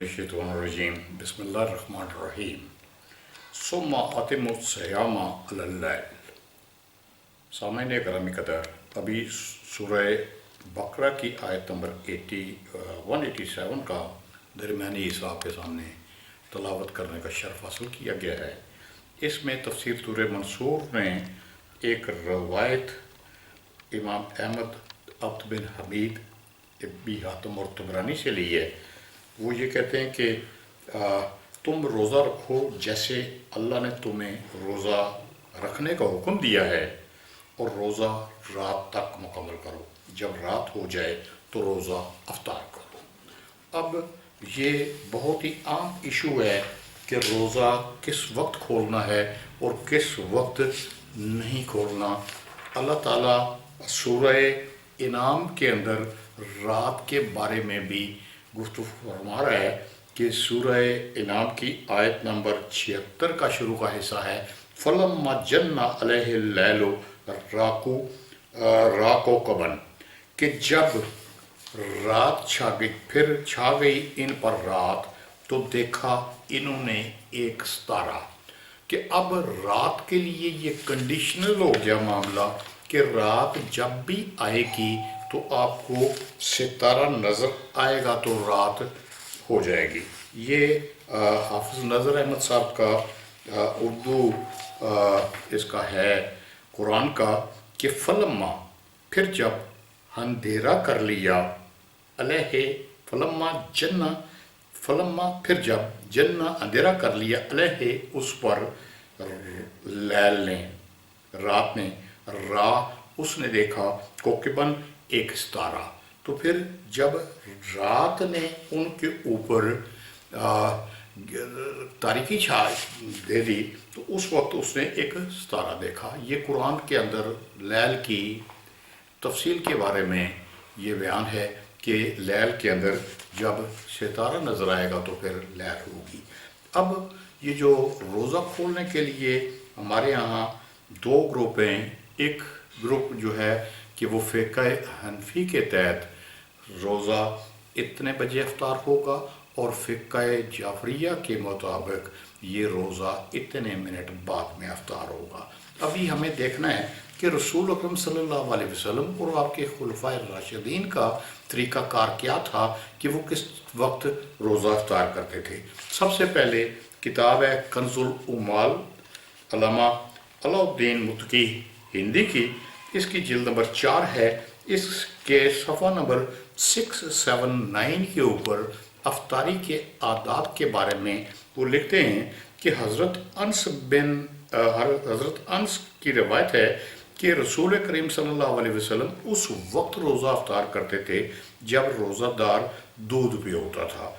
الشیطان الرجیم بسم اللہ الرحمن الرحیم ثم اتموا الصیام علی اللیل۔ سامعین گرامی قدر، ابھی سورہ بقرہ کی آیت نمبر 187 کا درمیانی حصہ آپ کے سامنے تلاوت کرنے کا شرف حاصل کیا گیا ہے۔ اس میں تفسیر دور منصور نے ایک روایت امام احمد عبد بن حمید ابی حاتم اور طبرانی سے لی ہے۔ وہ یہ کہتے ہیں کہ تم روزہ رکھو جیسے اللہ نے تمہیں روزہ رکھنے کا حکم دیا ہے، اور روزہ رات تک مکمل کرو، جب رات ہو جائے تو روزہ افطار کرو۔ اب یہ بہت ہی عام ایشو ہے کہ روزہ کس وقت کھولنا ہے اور کس وقت نہیں کھولنا۔ اللہ تعالیٰ سورہ انعام کے اندر رات کے بارے میں بھی گفتگو فرما رہا ہے کہ سورہ انعام کی آیت نمبر 76 کا شروع کا حصہ ہے فَلَمَّا جَنَّ عَلَيْهِ اللَّيْلُ راکو کبن، کہ جب رات پھر چھا گئی ان پر رات تو دیکھا انہوں نے ایک ستارہ، کہ اب رات کے لیے یہ کنڈیشنل ہو گیا معاملہ کہ رات جب بھی آئے گی تو آپ کو ستارہ نظر آئے گا تو رات ہو جائے گی۔ یہ حافظ نظر احمد صاحب کا اردو اس کا ہے قرآن کا کہ فلما، پھر جب اندھیرا کر لیا، علیہ فلما جنہ، فلما پھر جب جنہ اندھیرا کر لیا، علیہ اس پر لیل نے، رات نے، اس نے دیکھا کوکبن ایک ستارہ۔ تو پھر جب رات نے ان کے اوپر تاریکی چھا دے دی تو اس وقت اس نے ایک ستارہ دیکھا۔ یہ قرآن کے اندر لیل کی تفصیل کے بارے میں یہ بیان ہے کہ لیل کے اندر جب ستارہ نظر آئے گا تو پھر لیل ہوگی۔ اب یہ جو روزہ کھولنے کے لیے ہمارے ہاں دو گروپ ہیں، ایک گروپ جو ہے کہ وہ فقہ حنفی کے تحت روزہ اتنے بجے افطار ہوگا، اور فقہ جعفریہ کے مطابق یہ روزہ اتنے منٹ بعد میں افطار ہوگا۔ ابھی ہمیں دیکھنا ہے کہ رسول اکرم صلی اللہ علیہ وسلم اور آپ کے خلفائے راشدین کا طریقہ کار کیا تھا کہ وہ کس وقت روزہ افطار کرتے تھے۔ سب سے پہلے کتاب ہے کنز العمال علامہ علاء الدین متقی ہندی کی، اس کی جلد نمبر 4 ہے۔ اس کے صفحہ نمبر 679 کے اوپر افطاری کے عادات کے بارے میں وہ لکھتے ہیں کہ حضرت انس کی روایت ہے کہ رسول کریم صلی اللہ علیہ وسلم اس وقت روزہ افطار کرتے تھے جب روزہ دار دودھ پہ ہوتا تھا۔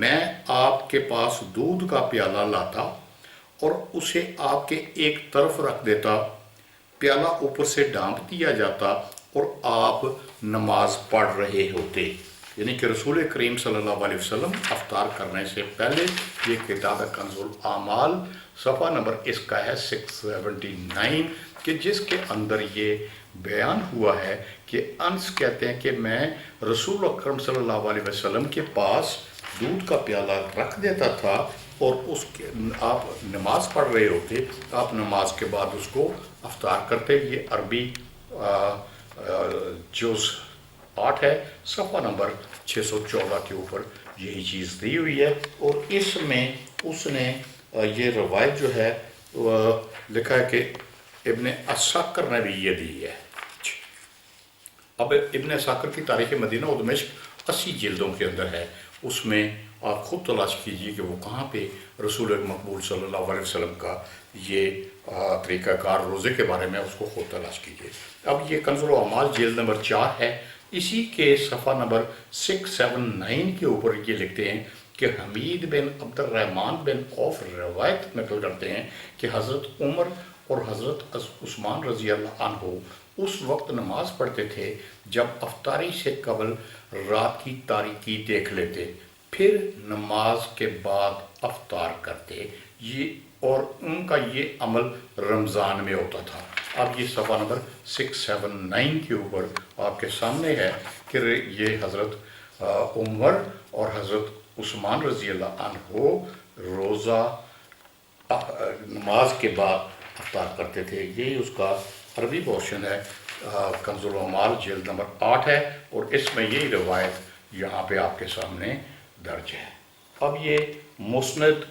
میں آپ کے پاس دودھ کا پیالہ لاتا اور اسے آپ کے ایک طرف رکھ دیتا، پیالہ اوپر سے ڈھانپ دیا جاتا اور آپ نماز پڑھ رہے ہوتے۔ یعنی کہ رسول کریم صلی اللہ علیہ وسلم افطار کرنے سے پہلے، یہ کتاب کنز الاعمال صفحہ نمبر اس کا ہے 679، کہ جس کے اندر یہ بیان ہوا ہے کہ انس کہتے ہیں کہ میں رسول اکرم صلی اللہ علیہ وسلم کے پاس دودھ کا پیالہ رکھ دیتا تھا اور اس کے آپ نماز پڑھ رہے ہوتے، آپ نماز کے بعد اس کو افطار کرتے۔ یہ عربی جز 8 ہے، صفحہ نمبر 614 کے اوپر یہی چیز دی ہوئی ہے، اور اس میں اس نے یہ روایت جو ہے لکھا ہے کہ ابن عساکر نے بھی یہ دی ہے۔ اب ابن عساکر کی تاریخ مدینہ و دمشق 80 جلدوں کے اندر ہے، اس میں آپ خود تلاش کیجئے کہ وہ کہاں پہ رسول مقبول صلی اللہ علیہ وسلم کا یہ طریقہ کار روزے کے بارے میں اس کو خود تلاش کیجئے۔ اب یہ کنز الاعمال جلد نمبر 4 ہے، اسی کے صفحہ نمبر 679 کے اوپر یہ لکھتے ہیں کہ حمید بن عبد الرحمن بن عوف روایت نقل کرتے ہیں کہ حضرت عمر اور حضرت عثمان رضی اللہ عنہ اس وقت نماز پڑھتے تھے جب افطاری سے قبل رات کی تاریکی دیکھ لیتے، پھر نماز کے بعد افطار کرتے، اور ان کا یہ عمل رمضان میں ہوتا تھا۔ اب یہ صفحہ نمبر 679 کے اوپر آپ کے سامنے ہے کہ یہ حضرت عمر اور حضرت عثمان رضی اللہ عنہ روزہ نماز کے بعد افطار کرتے تھے۔ یہی اس کا عربی پورشن ہے، کنز العمال جلد نمبر 8 ہے، اور اس میں یہی روایت یہاں پہ آپ کے سامنے درج ہے۔ اب یہ مسند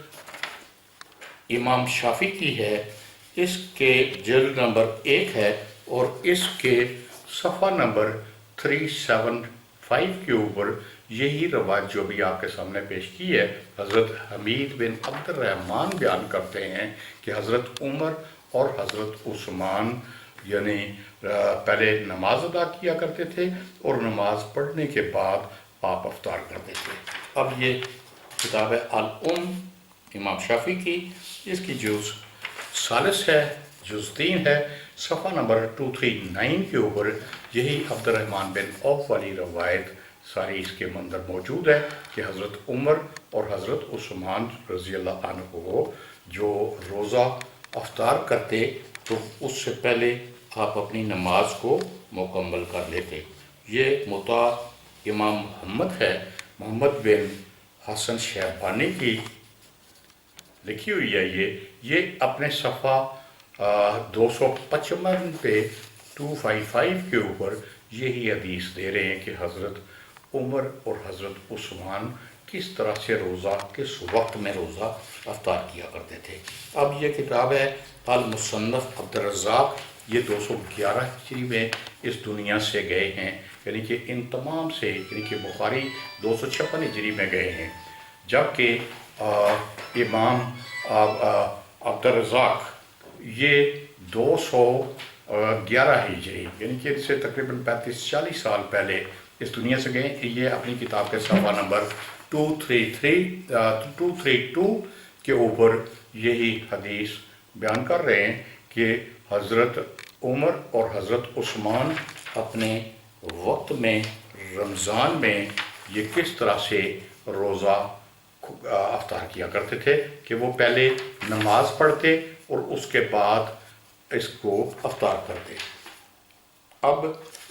امام شافعی کی ہے، اس کے جلد نمبر 1 ہے، اور اس کے صفحہ نمبر 375 کے اوپر یہی روایت جو بھی آپ کے سامنے پیش کی ہے، حضرت حمید بن عبد الرحمن بیان کرتے ہیں کہ حضرت عمر اور حضرت عثمان یعنی پہلے نماز ادا کیا کرتے تھے اور نماز پڑھنے کے بعد آپ افطار کرتے تھے۔ اب یہ کتاب ہے الام امام شافعی کی، اس کی جز ثالث ہے، جز 3 ہے، صفحہ نمبر 239 کے اوپر یہی عبد الرحمن بن عوف والی روایت ساری اس کے اندر موجود ہے کہ حضرت عمر اور حضرت عثمان رضی اللہ عنہ جو روزہ افطار کرتے تو اس سے پہلے آپ اپنی نماز کو مکمل کر لیتے۔ یہ مطاع امام محمد ہے، محمد بن حسن شیبانی کی لکھی ہوئی ہے۔ یہ اپنے صفحہ 255 پہ 255 کے اوپر یہی حدیث دے رہے ہیں کہ حضرت عمر اور حضرت عثمان کس طرح سے روزہ کس وقت میں روزہ افطار کیا کرتے تھے۔ اب یہ کتاب ہے المصنف عبد الرزاق، یہ 211 ہجری میں اس دنیا سے گئے ہیں، یعنی کہ ان تمام سے یعنی کہ بخاری 256 ہجری میں گئے ہیں، جبکہ امام عبد الرزاق یہ 211 ہجری یعنی کہ اس سے تقریباً 35-40 سال پہلے اس دنیا سے گئے۔ یہ اپنی کتاب کے صفحہ نمبر 232 کے اوپر یہی حدیث بیان کر رہے ہیں کہ حضرت عمر اور حضرت عثمان اپنے وقت میں رمضان میں یہ کس طرح سے روزہ افطار کیا کرتے تھے کہ وہ پہلے نماز پڑھتے اور اس کے بعد اس کو افطار کرتے۔ اب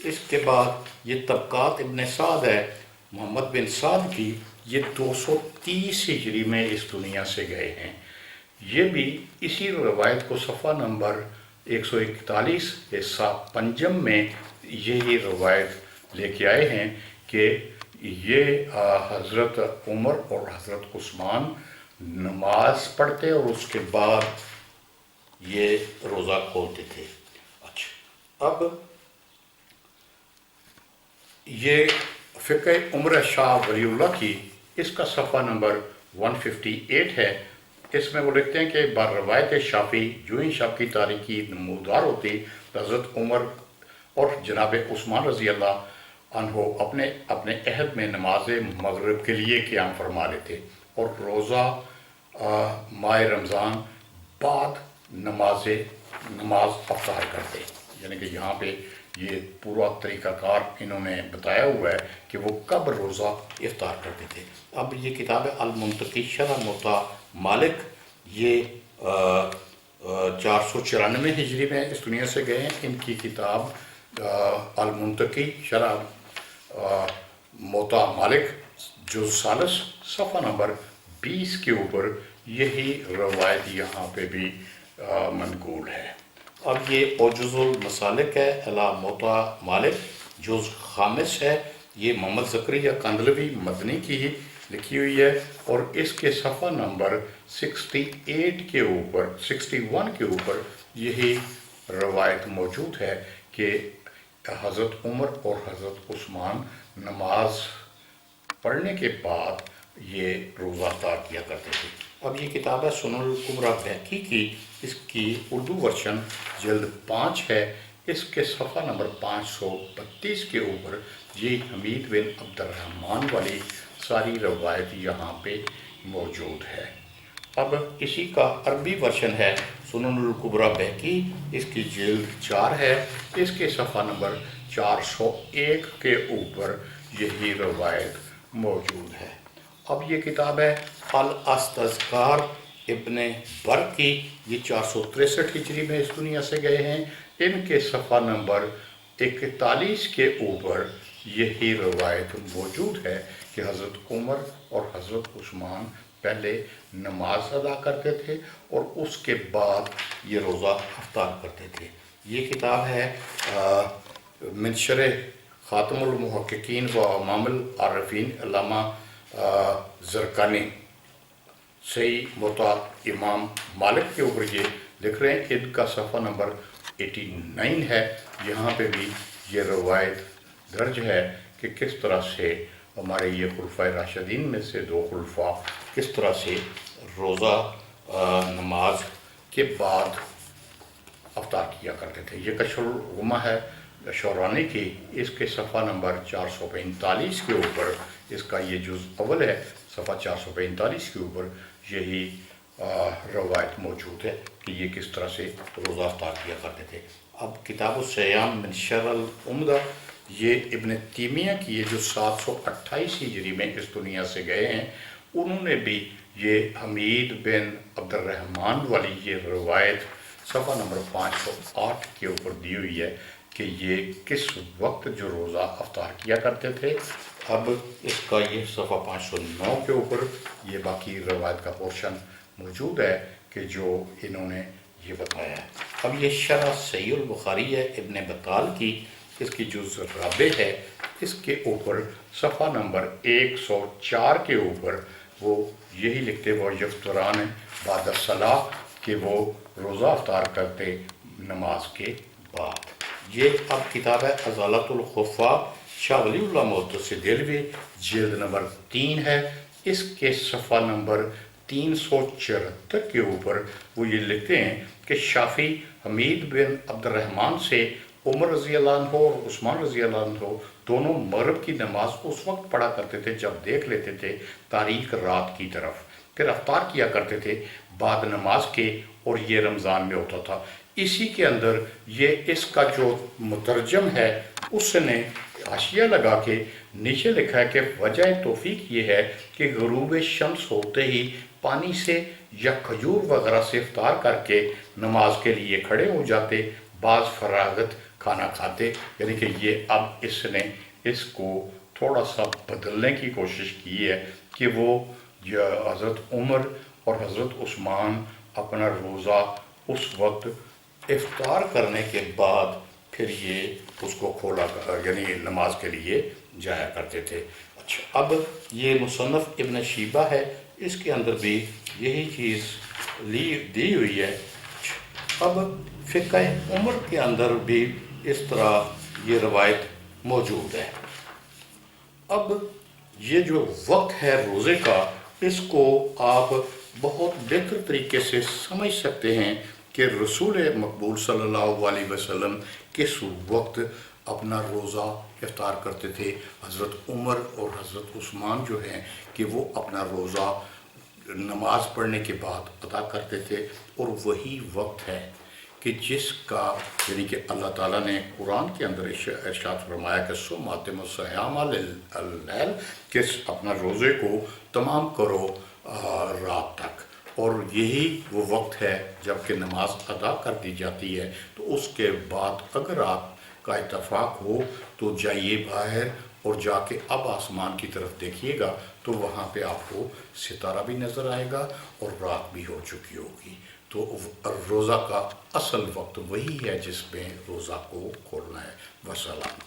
اس کے بعد یہ طبقات ابن سعد ہے، محمد بن سعد کی، یہ 230 ہجری میں اس دنیا سے گئے ہیں۔ یہ بھی اسی روایت کو صفحہ نمبر 141 حصہ پنجم میں یہی روایت لے کے آئے ہیں کہ یہ حضرت عمر اور حضرت عثمان نماز پڑھتے اور اس کے بعد یہ روزہ کھولتے تھے۔ اچھا، اب یہ فقہ عمر شاہ ولی اللہ کی، اس کا صفحہ نمبر 158 ہے۔ اس میں وہ لکھتے ہیں کہ بر روایت شافعی جو ہی شب کی تاریکی نمودار ہوتی، حضرت عمر اور جناب عثمان رضی اللہ عنہ اپنے عہد میں نماز مغرب کے لیے قیام فرما لیتے اور روزہ ماہ رمضان بعد نماز افطار کرتے، یعنی کہ یہاں پہ یہ پورا طریقہ کار انہوں نے بتایا ہوا ہے کہ وہ کب روزہ افطار کرتے تھے۔ اب یہ کتاب ہے المنتقی شرح موطا مالک، یہ 494 ہجری میں اس دنیا سے گئے ہیں۔ ان کی کتاب المنتقی شرح موطا مالک جز ثالث صفحہ نمبر 20 کے اوپر یہی روایت یہاں پہ بھی منقول ہے۔ اب یہ اوجز المسالک ہے الی موطا مالک، جز خامس ہے، یہ محمد زکریا کاندھلوی مدنی کی ہی لکھی ہوئی ہے، اور اس کے صفحہ نمبر 61 کے اوپر یہی روایت موجود ہے کہ حضرت عمر اور حضرت عثمان نماز پڑھنے کے بعد یہ روزہ افطار کیا کرتے تھے۔ اب یہ کتاب ہے سنن الکبریٰ بہقی کی، اس کی اردو ورشن جلد 5 ہے، اس کے صفحہ نمبر 532 کے اوپر یہ حمید بن عبد الرحمن والی ساری روایت یہاں پہ موجود ہے۔ اب اسی کا عربی ورشن ہے سنن الکبریٰ بہقی، اس کی جلد 4 ہے، اس کے صفحہ نمبر 401 کے اوپر یہی روایت موجود ہے۔ اب یہ کتاب ہے الاستذکار ابن بر کی، یہ 463 ہجری میں اس دنیا سے گئے ہیں۔ ان کے صفحہ نمبر 41 کے اوپر یہی روایت موجود ہے کہ حضرت عمر اور حضرت عثمان پہلے نماز ادا کرتے تھے اور اس کے بعد یہ روزہ افطار کرتے تھے۔ یہ کتاب ہے من شرح خاتم المحققین و امام العارفین علامہ زرقانی صحیح موطا امام مالک کے اوپر یہ لکھ رہے ہیں۔ ان کا صفحہ نمبر 89 ہے۔ یہاں پہ بھی یہ روایت درج ہے کہ کس طرح سے ہمارے یہ خلفائے راشدین میں سے 2 خلفاء کس طرح سے روزہ نماز کے بعد افطار کیا کرتے تھے۔ یہ کشف الغمہ ہے شورانی کی، اس کے صفحہ نمبر 445 کے اوپر اس کا یہ جز اول ہے، صفحہ 445 کے اوپر یہی روایت موجود ہے کہ یہ کس طرح سے روزہ افطار کیا کرتے تھے۔ اب کتاب الصیام من شرح العمدہ، یہ ابن تیمیہ کی یہ جو 728 ہجری میں اس دنیا سے گئے ہیں، انہوں نے بھی یہ حمید بن عبد الرحمن والی یہ روایت صفحہ نمبر 508 کے اوپر دی ہوئی ہے کہ یہ کس وقت جو روزہ افطار کیا کرتے تھے۔ اب اس کا یہ صفحہ 509 کے اوپر یہ باقی روایت کا پورشن موجود ہے کہ جو انہوں نے یہ بتایا ہے۔ اب یہ شرح صحیح البخاری ہے ابن بطال کی، اس کی جز رابع ہے، اس کے اوپر صفحہ نمبر 104 کے اوپر وہ یہی لکھتے وہ یفطران بعد الصلاۃ کہ وہ روزہ افطار کرتے نماز کے بعد۔ یہ اب کتاب ہے ازالۃ الخفا، شاہ ولی اللہ محدث دہلوی، جلد نمبر 3 ہے۔ اس کے صفحہ نمبر 374 کے اوپر وہ یہ لکھتے ہیں کہ شافعی حمید بن عبد الرحمن سے عمر رضی اللہ عنہ اور عثمان رضی اللہ عنہ دونوں مغرب کی نماز اس وقت پڑھا کرتے تھے جب دیکھ لیتے تھے تاریک رات کی طرف، پھر افطار کیا کرتے تھے بعد نماز کے، اور یہ رمضان میں ہوتا تھا۔ اسی کے اندر یہ اس کا جو مترجم ہے اس نے حاشیہ لگا کے نیچے لکھا ہے کہ وجہ توفیق یہ ہے کہ غروب شمس ہوتے ہی پانی سے یا کھجور وغیرہ سے افطار کر کے نماز کے لیے کھڑے ہو جاتے، بعض فراغت کھانا کھاتے۔ یعنی کہ یہ اب اس نے اس کو تھوڑا سا بدلنے کی کوشش کی ہے کہ وہ حضرت عمر اور حضرت عثمان اپنا روزہ اس وقت افطار کرنے کے بعد پھر یہ اس کو کھولا یعنی نماز کے لیے جایا کرتے تھے۔ اچھا، اب یہ مصنف ابن شیبہ ہے، اس کے اندر بھی یہی چیز دی ہوئی ہے۔ اب فقہ عمر کے اندر بھی اس طرح یہ روایت موجود ہے۔ اب یہ جو وقت ہے روزے کا، اس کو آپ بہت بہتر طریقے سے سمجھ سکتے ہیں کہ رسول مقبول صلی اللہ علیہ وسلم کس وقت اپنا روزہ افطار کرتے تھے۔ حضرت عمر اور حضرت عثمان جو ہیں کہ وہ اپنا روزہ نماز پڑھنے کے بعد ادا کرتے تھے، اور وہی وقت ہے کہ جس کا یعنی کہ اللہ تعالیٰ نے قرآن کے اندر ارشاد فرمایا کہ ثم اتموا الصیام اللیل، کہ اپنا روزے کو تمام کرو رات تک، اور یہی وہ وقت ہے جب کہ نماز ادا کر دی جاتی ہے۔ تو اس کے بعد اگر آپ کا اتفاق ہو تو جائیے باہر اور جا کے اب آسمان کی طرف دیکھیے گا تو وہاں پہ آپ کو ستارہ بھی نظر آئے گا اور رات بھی ہو چکی ہوگی۔ تو روزہ کا اصل وقت وہی ہے جس میں روزہ کو کھولنا ہے۔ وسلام۔